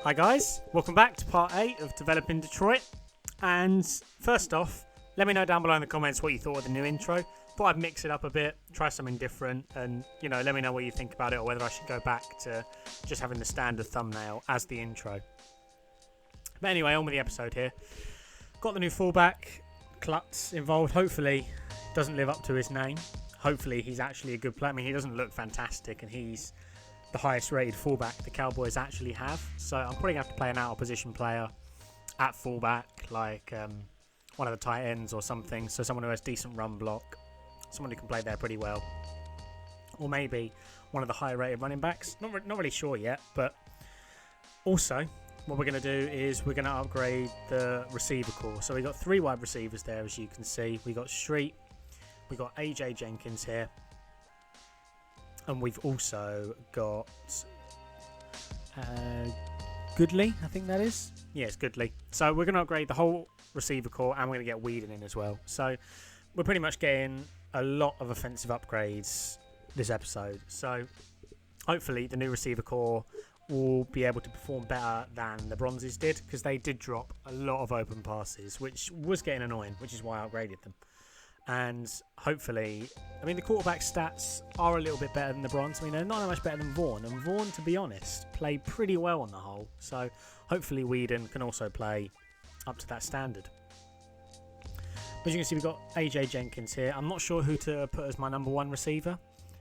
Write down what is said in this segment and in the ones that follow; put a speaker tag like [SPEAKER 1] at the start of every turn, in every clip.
[SPEAKER 1] Hi guys, welcome back to part 8 of Developing Detroit. And first off, let me know down below in the comments what you thought of the new intro. Thought I'd mix it up a bit, try something different, and let me know what you think about it, or whether I should go back to just having the standard thumbnail as the intro. But anyway, on with the episode here. Got the new fullback, Klutz, involved. Hopefully doesn't live up to his name. Hopefully he's actually a good player. I mean, he doesn't look fantastic, and he's the highest rated fullback the Cowboys actually have. So I'm probably going to have to play an out of position player at fullback, like one of the tight ends or something. So someone who has decent run block, someone who can play there pretty well. Or maybe one of the higher rated running backs. Not really sure yet, but also what we're going to do is we're going to upgrade the receiver core. So we've got 3 wide receivers there, as you can see. We got Street, we got AJ Jenkins here, and we've also got Goodley, I think that is. Yeah, it's Goodley. So we're going to upgrade the whole receiver core, and we're going to get Whedon in as well. So we're pretty much getting a lot of offensive upgrades this episode. So hopefully the new receiver core will be able to perform better than the bronzes did, because they did drop a lot of open passes, which was getting annoying, which is why I upgraded them. And hopefully, I mean, the quarterback stats are a little bit better than the bronze. I mean, they're not that much better than Vaughn. And Vaughn, to be honest, played pretty well on the whole. So hopefully Whedon can also play up to that standard. But as you can see, we've got AJ Jenkins here. I'm not sure who to put as my number 1 receiver.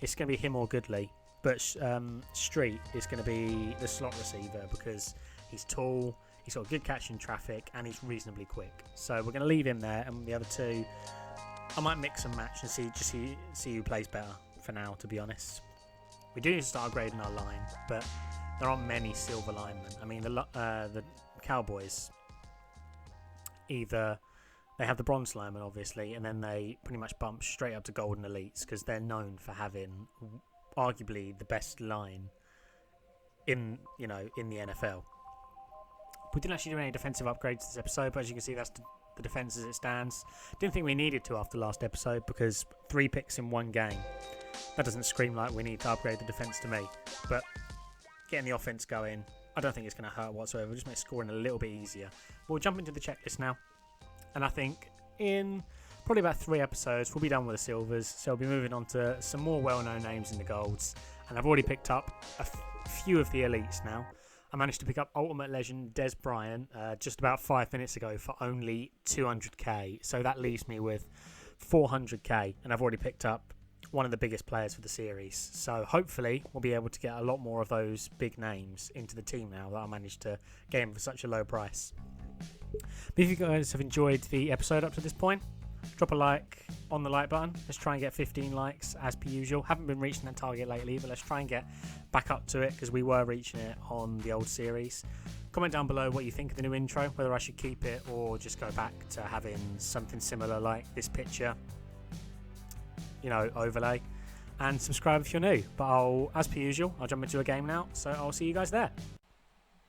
[SPEAKER 1] It's going to be him or Goodley. But Street is going to be the slot receiver because he's tall, he's got good catch in traffic, and he's reasonably quick. So we're going to leave him there, and the other 2... I might mix and match and see who plays better for now, to be honest. We do need to start upgrading our line, but there aren't many silver linemen. I mean, the Cowboys, either they have the bronze linemen, obviously, and then they pretty much bump straight up to golden elites because they're known for having arguably the best line in the NFL. We didn't actually do any defensive upgrades this episode, but as you can see, that's the defense as it stands. Didn't think we needed to after last episode, because 3 picks in 1 game, that doesn't scream like we need to upgrade the defense to me. But getting the offense going, I don't think it's going to hurt whatsoever. We'll just make scoring a little bit easier. We'll jump into the checklist now, and I think in probably about 3 episodes we'll be done with the silvers, so we'll be moving on to some more well-known names in the golds. And I've already picked up a few of the elites now. I managed to pick up Ultimate Legend Dez Bryant just about 5 minutes ago for only 200k. So that leaves me with 400k, and I've already picked up one of the biggest players for the series. So hopefully we'll be able to get a lot more of those big names into the team now that I managed to get him for such a low price. But if you guys have enjoyed the episode up to this point, drop a like on the like button. Let's try and get 15 likes as per usual. Haven't been reaching that target lately, but let's try and get back up to it, because we were reaching it on the old series. Comment down below what you think of the new intro, whether I should keep it or just go back to having something similar like this picture, overlay. And subscribe if you're new. But as per usual, I'll jump into a game now, so I'll see you guys there.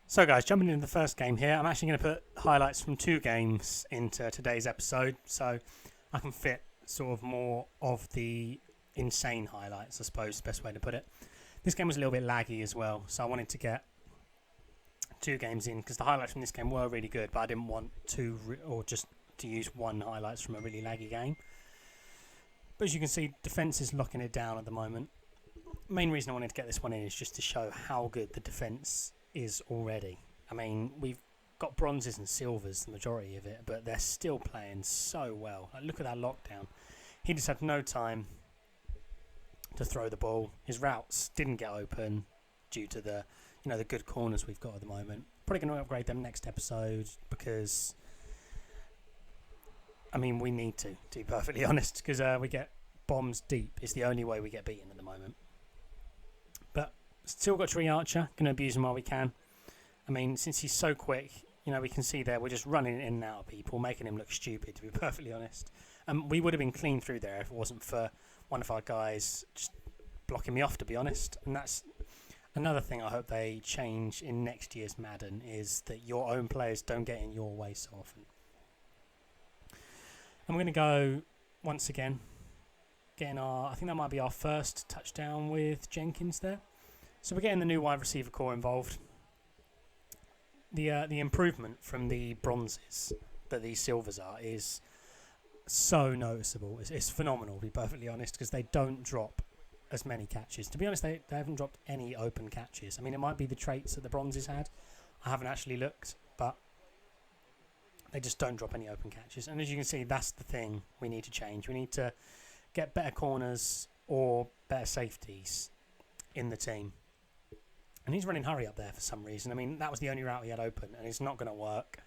[SPEAKER 1] So guys, jumping into the first game here, I'm actually going to put highlights from 2 games into today's episode, so I can fit sort of more of the insane highlights, I suppose is the best way to put it. This game was a little bit laggy as well, so I wanted to get 2 games in, because the highlights from this game were really good, but I didn't want just to use 1 highlights from a really laggy game. But as you can see, defence is locking it down at the moment. Main reason I wanted to get this one in is just to show how good the defence is already. I mean, we've got bronzes and silvers, the majority of it, but they're still playing so well. Like, look at that lockdown. He just had no time to throw the ball. His routes didn't get open due to the good corners we've got at the moment. Probably going to upgrade them next episode, because I mean, we need to be perfectly honest, because we get bombs deep. It's the only way we get beaten at the moment. But still got Tree Archer, going to abuse him while we can. I mean, since he's so quick, we can see there we're just running in and out of people, making him look stupid, to be perfectly honest. We would have been clean through there if it wasn't for one of our guys just blocking me off, to be honest. And that's another thing I hope they change in next year's Madden, is that your own players don't get in your way so often. I'm going to go once again, getting I think that might be our first touchdown with Jenkins there. So we're getting the new wide receiver core involved. the improvement from the bronzes that these silvers are is so noticeable. It's phenomenal, to be perfectly honest, because they don't drop as many catches. To be honest, they haven't dropped any open catches. I mean, it might be the traits that the bronzes had. I haven't actually looked, but they just don't drop any open catches. And as you can see, that's the thing we need to change. We need to get better corners or better safeties in the team. And he's running hurry up there for some reason. I mean, that was the only route he had open, and it's not going to work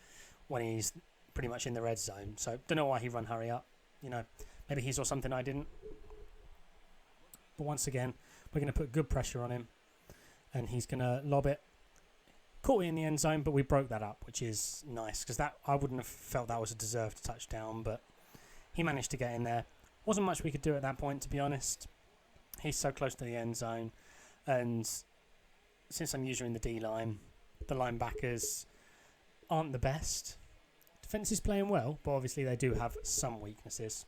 [SPEAKER 1] when he's pretty much in the red zone. So don't know why he run hurry up. You know, maybe he saw something I didn't. But once again, we're going to put good pressure on him, and he's going to lob it. Caught it in the end zone, but we broke that up, which is nice, because that I wouldn't have felt that was a deserved touchdown, but he managed to get in there. Wasn't much we could do at that point, to be honest. He's so close to the end zone, and since I'm usually in the D-line, the linebackers aren't the best. Defence is playing well, but obviously they do have some weaknesses.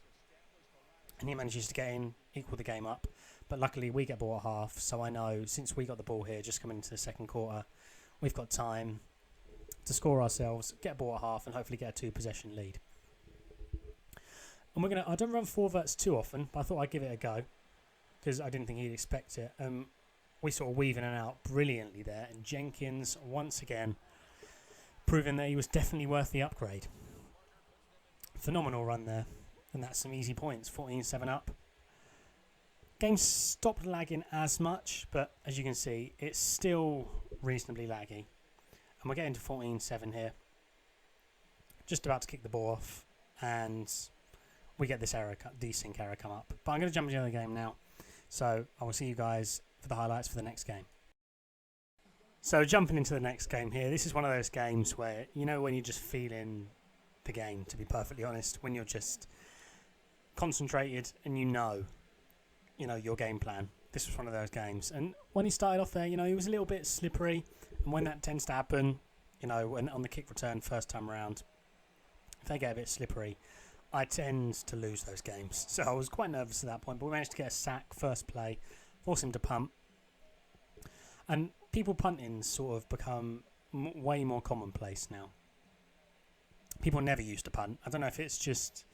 [SPEAKER 1] And he manages to get in, equal the game up. But luckily we get ball at half, so I know since we got the ball here, just coming into the second quarter, we've got time to score ourselves, get ball at half, and hopefully get a 2-possession lead. And I don't run forwards too often, but I thought I'd give it a go, because I didn't think he'd expect it. We sort of weave in and out brilliantly there, and Jenkins, once again, proving that he was definitely worth the upgrade. Phenomenal run there, and that's some easy points, 14-7 up. Game stopped lagging as much, but as you can see, it's still reasonably laggy. And we're getting to 14-7 here. Just about to kick the ball off, and we get this desync error come up. But I'm going to jump into the other game now, so I will see you guys for the highlights for the next game. So jumping into the next game here, this is one of those games where, you know, when you're just feeling the game, to be perfectly honest, when you're just concentrated and you know your game plan. This was one of those games. And when he started off there, he was a little bit slippery. And when that tends to happen, when on the kick return first time around, if they get a bit slippery, I tend to lose those games. So I was quite nervous at that point, but we managed to get a sack first play, force him to punt. And people punting sort of become way more commonplace now. People never used to punt. I don't know if it's just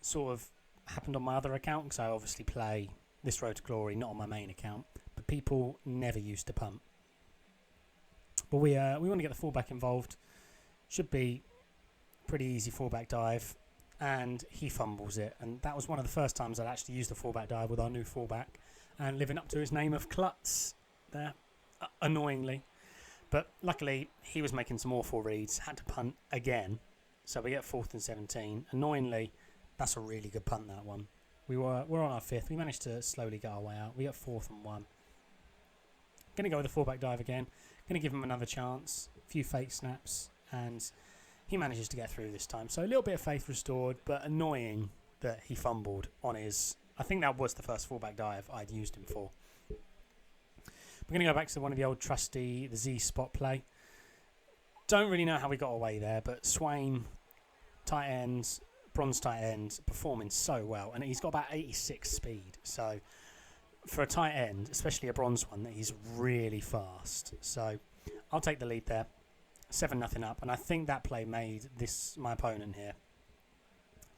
[SPEAKER 1] sort of happened on my other account, because I obviously play this Road to Glory not on my main account, but people never used to punt. But we want to get the fullback involved. Should be pretty easy fullback dive, and he fumbles it. And that was one of the first times I'd actually used the fullback dive with our new fullback, and living up to his name of Klutz there, annoyingly. But luckily he was making some awful reads, had to punt again, so we get 4th and 17. Annoyingly, that's a really good punt, that one. We're on our 5th. We managed to slowly get our way out. We got 4th and 1. Going to go with the fullback dive again. Going to give him another chance. A few fake snaps, and he manages to get through this time. So a little bit of faith restored, but annoying that he fumbled on his... I think that was the first fullback dive I'd used him for. We're going to go back to one of the old trusty, the Z spot play. Don't really know how we got away there, but Swain, tight ends, bronze tight end, performing so well, and he's got about 86 speed. So for a tight end, especially a bronze one, he's really fast. So I'll take the lead there, 7-0 up, and I think that play made my opponent here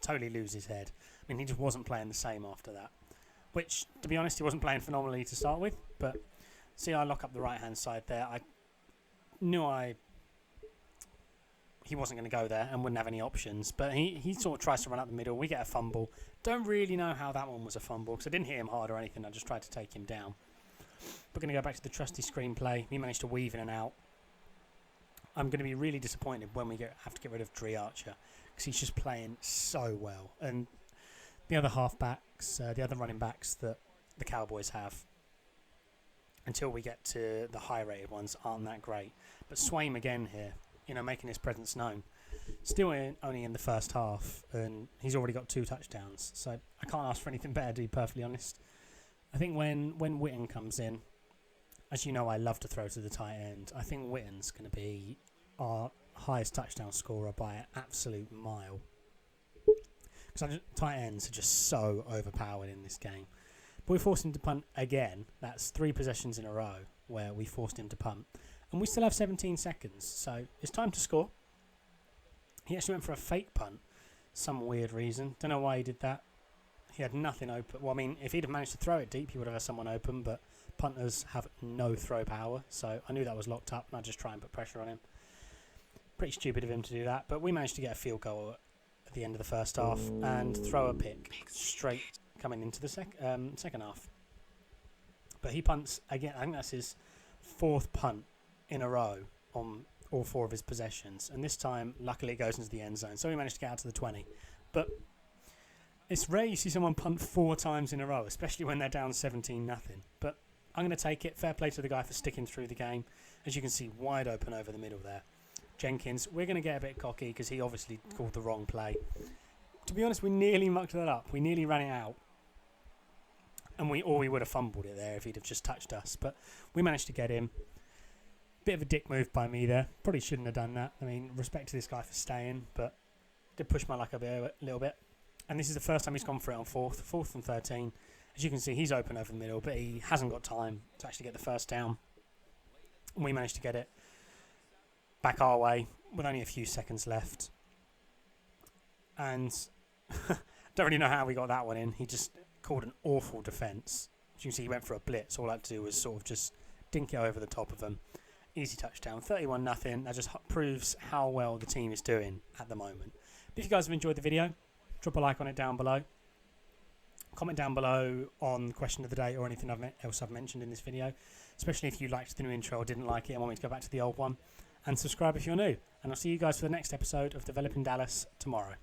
[SPEAKER 1] totally lose his head. I mean, he just wasn't playing the same after that, which, to be honest, he wasn't playing phenomenally to start with. But see, I lock up the right hand side there. I knew he wasn't going to go there and wouldn't have any options, but he sort of tries to run up the middle. We get a fumble. Don't really know how that one was a fumble, because I didn't hit him hard or anything. I just tried to take him down. We're going to go back to the trusty screenplay. He managed to weave in and out. I'm going to be really disappointed when we have to get rid of Dree Archer, because he's just playing so well. And the other halfbacks, the other running backs that the Cowboys have, until we get to the high-rated ones, aren't that great. But Swaim again here, making his presence known. Still only in the first half, and he's already got 2 touchdowns. So I can't ask for anything better, to be perfectly honest. I think when Witten comes in, as you know, I love to throw to the tight end. I think Witten's going to be our highest touchdown scorer by an absolute mile. Because tight ends are just so overpowered in this game. But we forced him to punt again. That's 3 possessions in a row where we forced him to punt. And we still have 17 seconds, so it's time to score. He actually went for a fake punt, some weird reason. Don't know why he did that. He had nothing open. Well, I mean, if he'd have managed to throw it deep, he would have had someone open, but punters have no throw power, so I knew that was locked up, and I'd just try and put pressure on him. Pretty stupid of him to do that, but we managed to get a field goal at the end of the first half and throw a pick straight coming into the second half. But he punts again. I think that's his 4th punt in a row on all 4 of his possessions, and this time luckily it goes into the end zone, so we managed to get out to the 20. But it's rare you see someone punt 4 times in a row, especially when they're down 17-0. But I'm going to take it. Fair play to the guy for sticking through the game. As you can see, wide open over the middle there. Jenkins, we're going to get a bit cocky because he obviously called the wrong play. To be honest, we nearly mucked that up. We nearly ran it out. And we would have fumbled it there if he'd have just touched us. But we managed to get him. Bit of a dick move by me there. Probably shouldn't have done that. I mean, respect to this guy for staying, but did push my luck a little bit. And this is the first time he's gone for it on 4th and 13. As you can see, he's open over the middle, but he hasn't got time to actually get the first down. And we managed to get it back our way with only a few seconds left. And don't really know how we got that one in. He just called an awful defence. As you can see, he went for a blitz. All I had to do was sort of just dink it over the top of them. Easy touchdown, 31-0. That just proves how well the team is doing at the moment. But if you guys have enjoyed the video, drop a like on it down below. Comment down below on the question of the day or anything else I've mentioned in this video, especially if you liked the new intro or didn't like it and want me to go back to the old one. And subscribe if you're new. And I'll see you guys for the next episode of Developing Dallas tomorrow.